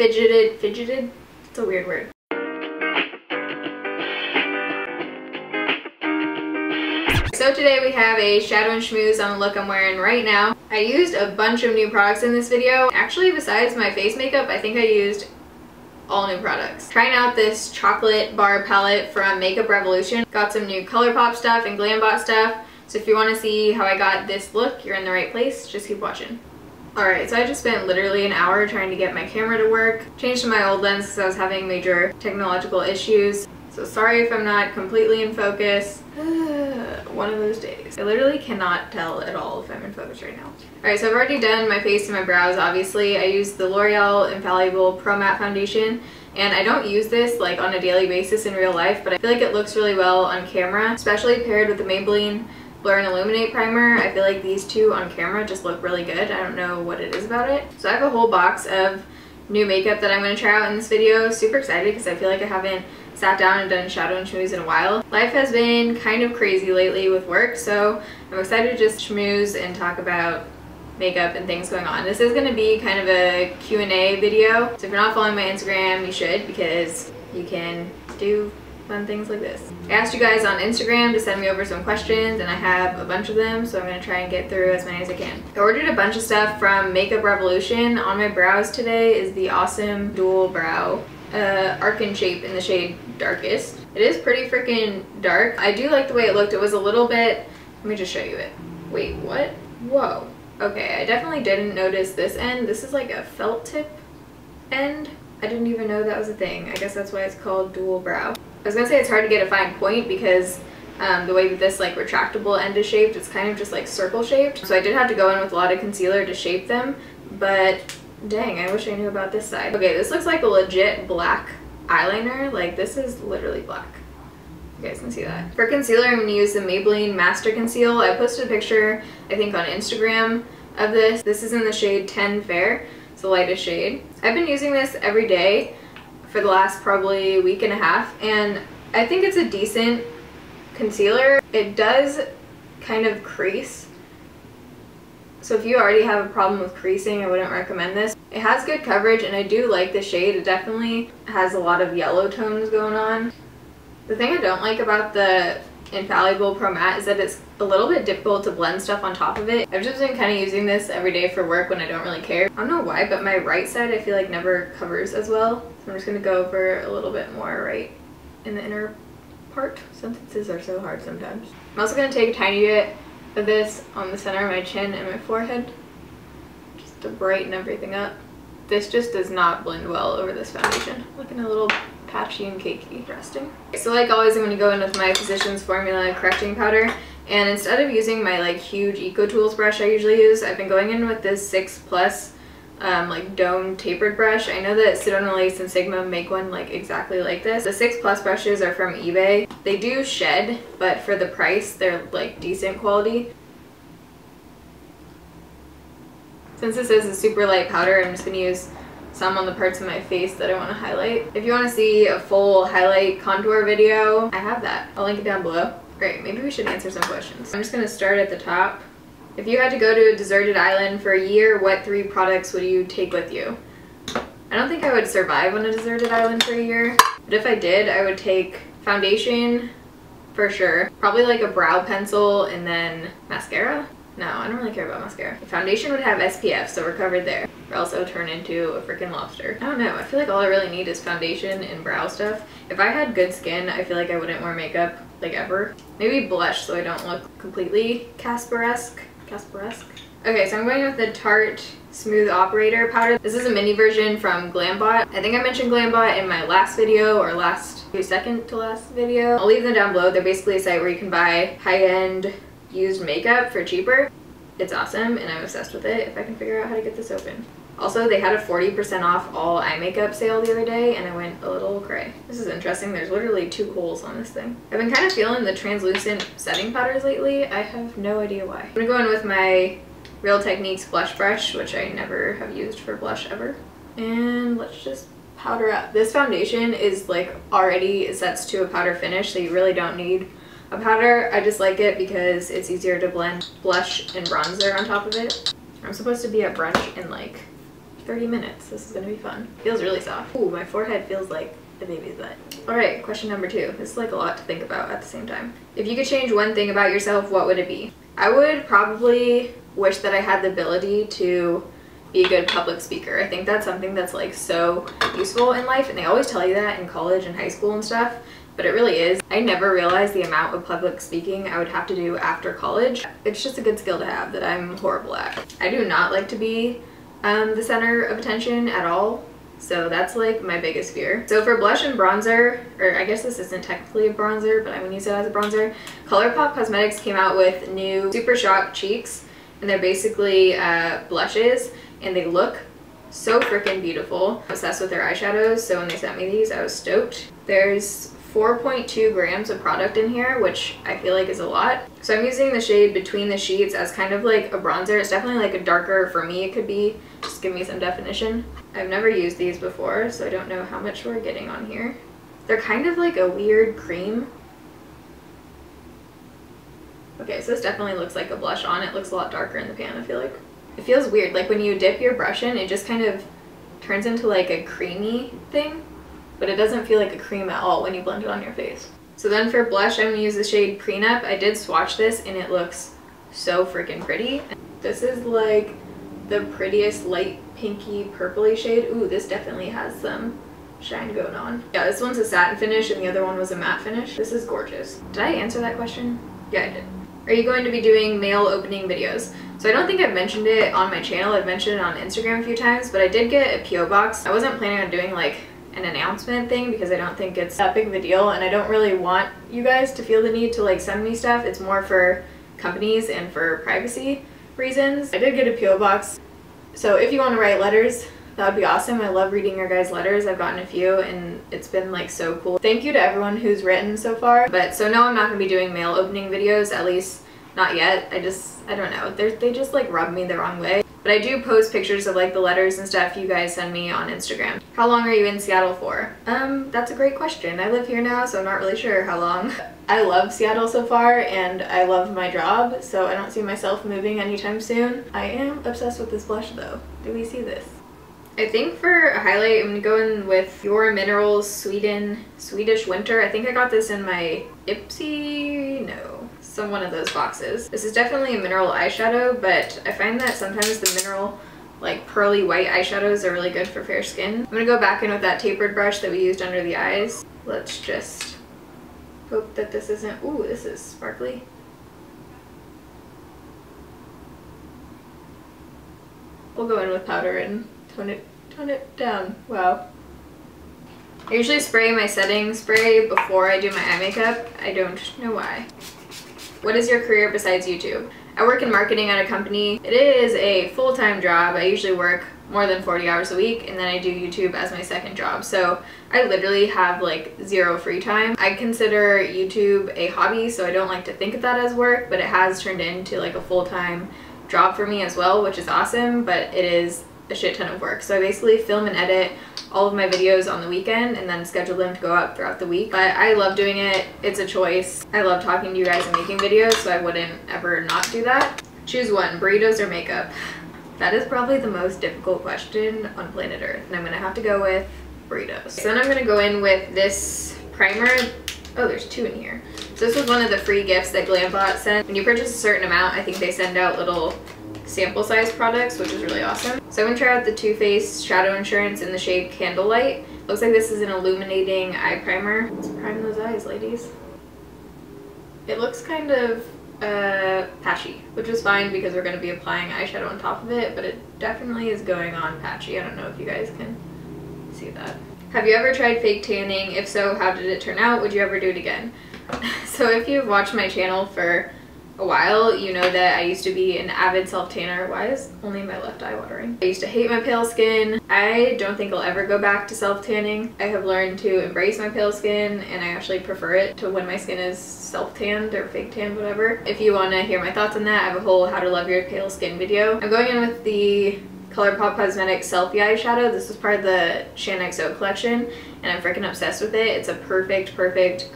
fidgeted? It's a weird word. So today we have a shadow and schmooze on the look I'm wearing right now. I used a bunch of new products in this video. Actually, besides my face makeup, I think I used all new products. Trying out this chocolate bar palette from Makeup Revolution. Got some new ColourPop stuff and GlamBot stuff. So if you want to see how I got this look, you're in the right place. Just keep watching. Alright, so I just spent literally an hour trying to get my camera to work. Changed to my old lens because I was having major technological issues. So sorry if I'm not completely in focus. One of those days. I literally cannot tell at all if I'm in focus right now. Alright, so I've already done my face and my brows, obviously. I used the L'Oreal Infallible Pro Matte Foundation. And I don't use this like on a daily basis in real life, but I feel like it looks really well on camera, especially paired with the Maybelline Blur and Illuminate primer. I feel like these two on camera just look really good. I don't know what it is about it. So I have a whole box of new makeup that I'm going to try out in this video. Super excited because I feel like I haven't sat down and done shadow and schmooze in a while. Life has been kind of crazy lately with work, so I'm excited to just schmooze and talk about makeup and things going on. This is going to be kind of a Q&A video, so if you're not following my Instagram, you should, because you can do fun things like this. I asked you guys on Instagram to send me over some questions, and I have a bunch of them, so I'm going to try and get through as many as I can. I ordered a bunch of stuff from Makeup Revolution. On my brows today is the awesome dual brow Arc shape in the shade Darkest. It is pretty freaking dark. I do like the way it looked. It was a little bit, let me just show you it. Wait, what? Whoa. Okay, I definitely didn't notice this end. This is like a felt tip end. I didn't even know that was a thing. I guess that's why it's called dual brow. I was gonna say it's hard to get a fine point because the way that this like retractable end is shaped, it's kind of just like circle shaped. So I did have to go in with a lot of concealer to shape them, but dang, I wish I knew about this side. Okay, this looks like a legit black eyeliner. Like, this is literally black. You guys can see that. For concealer, I'm going to use the Maybelline Master Conceal. I posted a picture, I think, on Instagram of this. This is in the shade 10 Fair. It's the lightest shade. I've been using this every day for the last probably week and a half, and I think it's a decent concealer. It does kind of crease. So if you already have a problem with creasing, I wouldn't recommend this. It has good coverage, and I do like the shade. It definitely has a lot of yellow tones going on. The thing I don't like about the Infallible Pro Matte is that it's a little bit difficult to blend stuff on top of it. I've just been kind of using this every day for work when I don't really care. I don't know why, but my right side I feel like never covers as well. So I'm just going to go over a little bit more right in the inner part. Sentences are so hard sometimes. I'm also going to take a tiny bit of this on the center of my chin and my forehead just to brighten everything up. This just does not blend well over this foundation. Looking a little patchy and cakey. Interesting. So like always, I'm going to go in with my Physicians Formula correcting powder, and instead of using my like huge Eco Tools brush I usually use, I've been going in with this 6+ like dome tapered brush. I know that Sedona Lace and Sigma make one like exactly like this. The 6+ brushes are from eBay. They do shed, but for the price they're like decent quality. Since this is a super light powder, I'm just going to use some on the parts of my face that I want to highlight. If you want to see a full highlight contour video, I have that. I'll link it down below. Great, maybe we should answer some questions. I'm just going to start at the top. If you had to go to a deserted island for a year, what 3 products would you take with you? I don't think I would survive on a deserted island for a year, but if I did, I would take foundation for sure. Probably like a brow pencil and then mascara. No, I don't really care about mascara. The foundation would have SPF, so we're covered there. Or else I would turn into a freaking lobster. I don't know, I feel like all I really need is foundation and brow stuff. If I had good skin, I feel like I wouldn't wear makeup like ever. Maybe blush so I don't look completely Casper-esque. Okay, so I'm going with the Tarte Smooth Operator powder. This is a mini version from GlamBot. I think I mentioned GlamBot in my last video, or second to last video. I'll leave them down below. They're basically a site where you can buy high-end used makeup for cheaper. It's awesome, and I'm obsessed with it if I can figure out how to get this open. Also, they had a 40% off all eye makeup sale the other day, and I went a little cray. This is interesting. There's literally 2 holes on this thing. I've been kind of feeling the translucent setting powders lately. I have no idea why. I'm gonna go in with my Real Techniques blush brush, which I never have used for blush ever. And let's just powder up. This foundation is like already sets to a powder finish, so you really don't need a powder. I just like it because it's easier to blend blush and bronzer on top of it. I'm supposed to be at brunch in like 30 minutes. This is gonna be fun. Feels really soft. Ooh, my forehead feels like a baby's butt. All right, question number 2. This is like a lot to think about at the same time. If you could change one thing about yourself, what would it be? I would probably wish that I had the ability to be a good public speaker. I think that's something that's like so useful in life, and they always tell you that in college and high school and stuff, but it really is. I never realized the amount of public speaking I would have to do after college. It's just a good skill to have that I'm horrible at. I do not like to be the center of attention at all. So that's like my biggest fear. So for blush and bronzer, or I guess this isn't technically a bronzer, but I'm gonna use it as a bronzer, ColourPop Cosmetics came out with new Super Shock cheeks, and they're basically blushes, and they look so freaking beautiful. I'm obsessed with their eyeshadows, so when they sent me these, I was stoked. There's 4.2 grams of product in here, which I feel like is a lot. So I'm using the shade Between the Sheets as kind of like a bronzer. It's definitely like a darker, for me it could be, just give me some definition. I've never used these before, so I don't know how much we're getting on here. They're kind of like a weird cream. Okay, so this definitely looks like a blush on. It looks a lot darker in the pan, I feel like. It feels weird, like when you dip your brush in, it just kind of turns into like a creamy thing, but it doesn't feel like a cream at all when you blend it on your face. So then for blush, I'm gonna use the shade Prenup. I did swatch this and it looks so freaking pretty. This is like the prettiest light pinky purpley shade. Ooh, this definitely has some shine going on. Yeah, this one's a satin finish and the other one was a matte finish. This is gorgeous. Did I answer that question? Yeah, I did. Are you going to be doing mail opening videos? So I don't think I've mentioned it on my channel. I've mentioned it on Instagram a few times, but I did get a PO box. I wasn't planning on doing like an announcement thing because I don't think it's that big of a deal, and I don't really want you guys to feel the need to like send me stuff. It's more for companies and for privacy reasons. I did get a PO box, so if you want to write letters, that would be awesome. I love reading your guys' letters. I've gotten a few and it's been like so cool. Thank you to everyone who's written so far. But so no, I'm not gonna be doing mail opening videos, at least not yet. I don't know, they just like rub me the wrong way. But I do post pictures of like the letters and stuff you guys send me on Instagram. How long are you in Seattle for? That's a great question. I live here now, so I'm not really sure how long. I love Seattle so far and I love my job, so I don't see myself moving anytime soon. I am obsessed with this blush though. Do we see this? I think for a highlight, I'm gonna go in with Your Minerals Swedish Winter. I think I got this in my one of those boxes. This is definitely a mineral eyeshadow, but I find that sometimes the mineral, like pearly white eyeshadows are really good for fair skin. I'm gonna go back in with that tapered brush that we used under the eyes. Let's just hope that this isn't, ooh, this is sparkly. We'll go in with powder and tone it down. Wow. I usually spray my setting spray before I do my eye makeup. I don't know why. What is your career besides YouTube? I work in marketing at a company. It is a full-time job. I usually work more than 40 hours a week, and then I do YouTube as my second job. So I literally have like zero free time. I consider YouTube a hobby, so I don't like to think of that as work, but it has turned into like a full-time job for me as well, which is awesome, but it is a shit ton of work. So I basically film and edit all of my videos on the weekend and then schedule them to go up throughout the week. But I love doing it. It's a choice. I love talking to you guys and making videos, so I wouldn't ever not do that. Choose one, burritos or makeup. That is probably the most difficult question on planet Earth, and I'm gonna have to go with burritos. So then I'm gonna go in with this primer. Oh, there's 2 in here. So this was one of the free gifts that GlamBot sent. When you purchase a certain amount, I think they send out little sample size products, which is really awesome. So I'm gonna try out the Too Faced Shadow Insurance in the shade Candlelight. Looks like this is an illuminating eye primer. Let's prime those eyes, ladies. It looks kind of patchy, which is fine because we're gonna be applying eyeshadow on top of it, but it definitely is going on patchy. I don't know if you guys can see that. Have you ever tried fake tanning? If so, how did it turn out? Would you ever do it again? So if you've watched my channel for a while, you know that I used to be an avid self-tanner. Why is only my left eye watering? I used to hate my pale skin. I don't think I'll ever go back to self-tanning. I have learned to embrace my pale skin, and I actually prefer it to when my skin is self-tanned or fake tanned, whatever. If you want to hear my thoughts on that, I have a whole how to love your pale skin video. I'm going in with the ColourPop Cosmetics Selfie eyeshadow. This is part of the XO collection, and I'm freaking obsessed with it. It's a perfect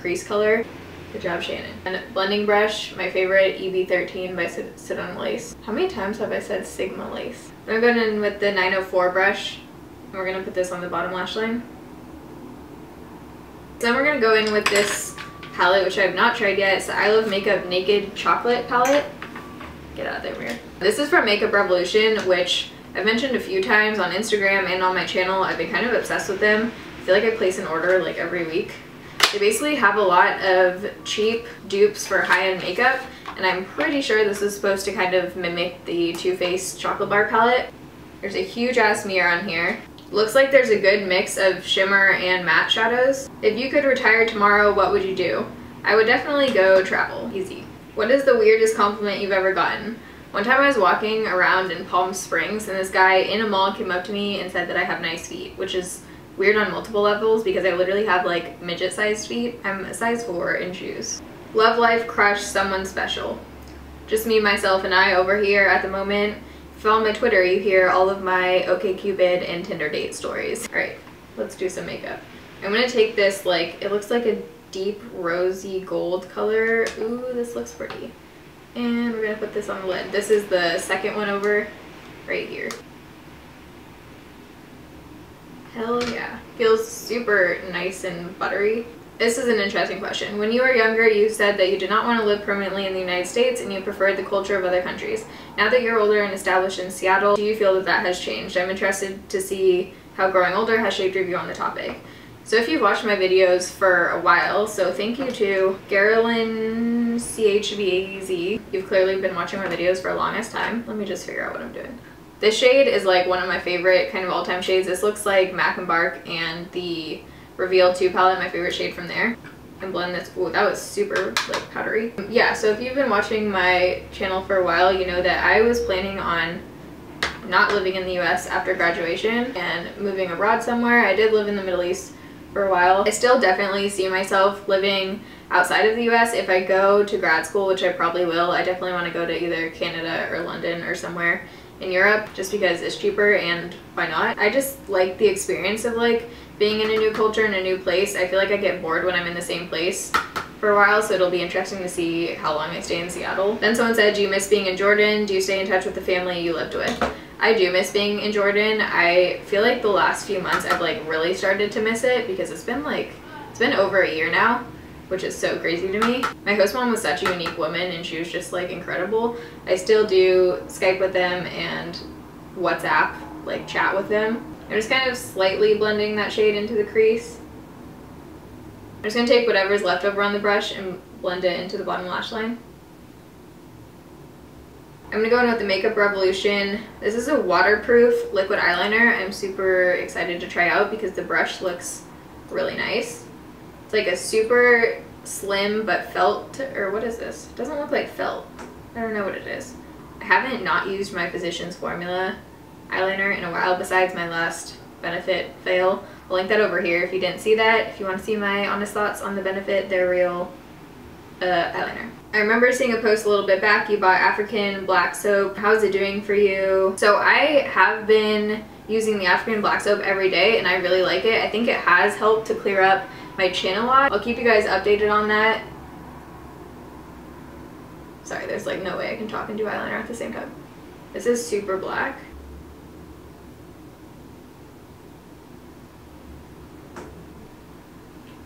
crease color. Good job, Shannon. And blending brush, my favorite, EV13 by Sedona Lace. How many times have I said Sigma Lace? I'm going in with the 904 brush, and we're going to put this on the bottom lash line. Then we're going to go in with this palette, which I have not tried yet. It's the I Love Makeup Naked Chocolate palette. Get out of there, mirror. This is from Makeup Revolution, which I've mentioned a few times on Instagram and on my channel. I've been kind of obsessed with them. I feel like I place an order like every week. They basically have a lot of cheap dupes for high-end makeup, and I'm pretty sure this is supposed to kind of mimic the Too Faced Chocolate Bar palette. There's a huge ass mirror on here. Looks like there's a good mix of shimmer and matte shadows. If you could retire tomorrow, what would you do? I would definitely go travel. Easy. What is the weirdest compliment you've ever gotten? One time I was walking around in Palm Springs and this guy in a mall came up to me and said that I have nice feet, which is weird on multiple levels because I literally have like midget-sized feet. I'm a size 4 in shoes. Love life, crush, someone special. Just me, myself, and I over here at the moment. If you follow my Twitter, you hear all of my OkCupid and Tinder date stories. Alright, let's do some makeup. I'm gonna take this, like, it looks like a deep rosy gold color. Ooh, this looks pretty. And we're gonna put this on the lid. This is the second one over right here. Hell yeah. Feels super nice and buttery. This is an interesting question. When you were younger, you said that you did not want to live permanently in the United States and you preferred the culture of other countries. Now that you're older and established in Seattle, do you feel that that has changed? I'm interested to see how growing older has shaped your view on the topic. So if you've watched my videos for a while, so thank you to Garylin CHVAZ. You've clearly been watching my videos for the longest time. Let me just figure out what I'm doing. This shade is like one of my favorite kind of all-time shades. This looks like Mac and Bark and the Reveal 2 palette, my favorite shade from there. And blend this. Ooh, that was super like powdery. Yeah, so if you've been watching my channel for a while, you know that I was planning on not living in the US after graduation and moving abroad somewhere. I did live in the Middle East for a while. I still definitely see myself living outside of the US. If I go to grad school, which I probably will, I definitely want to go to either Canada or London or somewhere in Europe just because it's cheaper and why not? I just like the experience of like being in a new culture and a new place. I feel like I get bored when I'm in the same place for a while, so it'll be interesting to see how long I stay in Seattle. Then someone said, do you miss being in Jordan? Do you stay in touch with the family you lived with? I do miss being in Jordan. I feel like the last few months I've like really started to miss it because it's been over a year now, which is so crazy to me. My host mom was such a unique woman and she was just like incredible. I still do Skype with them and WhatsApp, like chat with them. I'm just kind of slightly blending that shade into the crease. I'm just going to take whatever's left over on the brush and blend it into the bottom lash line. I'm going to go in with the Makeup Revolution. This is a waterproof liquid eyeliner. I'm super excited to try out because the brush looks really nice. It's like a super slim but felt, or what is this? It doesn't look like felt. I don't know what it is. I haven't not used my Physicians Formula eyeliner in a while besides my last Benefit fail. I'll link that over here if you didn't see that. If you want to see my honest thoughts on the Benefit They're Real eyeliner. I remember seeing a post a little bit back. You bought African black soap. How's it doing for you? So I have been using the African black soap every day and I really like it. I think it has helped to clear up my chin a lot. I'll keep you guys updated on that. Sorry, there's like no way I can talk and do eyeliner at the same time. This is super black.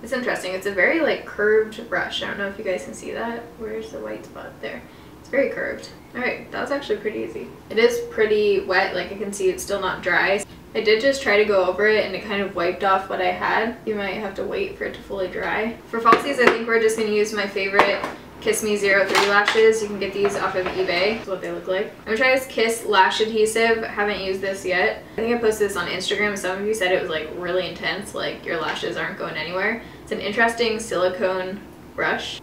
It's interesting. It's a very like curved brush. I don't know if you guys can see that. Where's the white spot? There. It's very curved. Alright, that was actually pretty easy. It is pretty wet. Like I can see it's still not dry. I did just try to go over it and it kind of wiped off what I had. You might have to wait for it to fully dry. For falsies, I think we're just going to use my favorite Kiss Me 03 lashes. You can get these off of eBay. That's what they look like. I'm gonna try this Kiss Lash Adhesive. I haven't used this yet. I think I posted this on Instagram. Some of you said it was like really intense, like your lashes aren't going anywhere. It's an interesting silicone brush.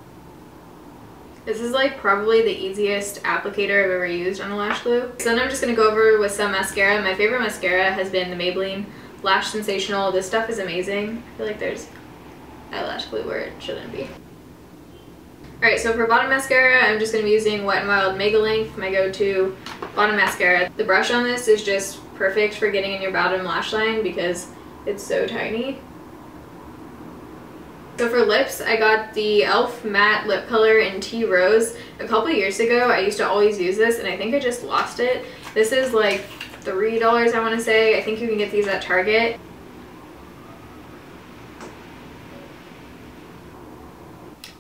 This is like probably the easiest applicator I've ever used on a lash glue. So then I'm just gonna go over with some mascara. My favorite mascara has been the Maybelline Lash Sensational. This stuff is amazing. I feel like there's eyelash glue where it shouldn't be. Alright, so for bottom mascara, I'm just going to be using Wet n Wild Mega Length, my go-to bottom mascara. The brush on this is just perfect for getting in your bottom lash line because it's so tiny. So for lips, I got the e.l.f. matte lip color in Tea Rose. A couple years ago, I used to always use this and I think I just lost it. This is like $3, I want to say. I think you can get these at Target.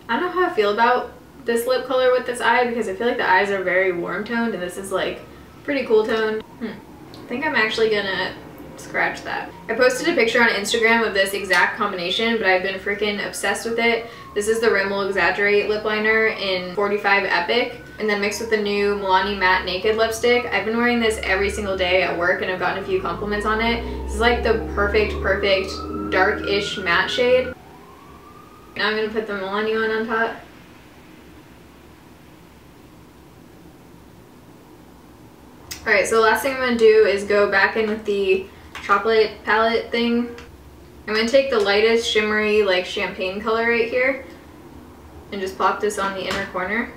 I don't know how I feel about this lip color with this eye because I feel like the eyes are very warm toned and this is like pretty cool toned. I think I'm actually gonna scratch that. I posted a picture on Instagram of this exact combination, but I've been freaking obsessed with it. This is the Rimmel Exaggerate lip liner in 45 Epic, and then mixed with the new Milani Matte Naked lipstick. I've been wearing this every single day at work and I've gotten a few compliments on it. This is like the perfect dark-ish matte shade. Now I'm gonna put the Milani one on top. Alright, so the last thing I'm gonna do is go back in with the chocolate palette thing. I'm gonna take the lightest shimmery like champagne color right here and just plop this on the inner corner.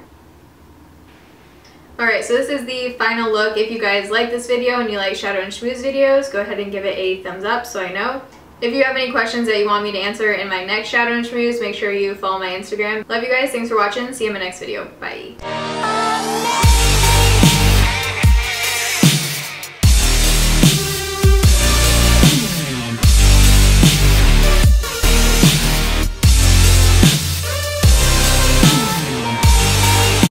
Alright, so this is the final look. If you guys like this video and you like Shadow and Schmooze videos, go ahead and give it a thumbs up so I know. If you have any questions that you want me to answer in my next Shadow and Schmooze, make sure you follow my Instagram. Love you guys, thanks for watching, see you in my next video, bye.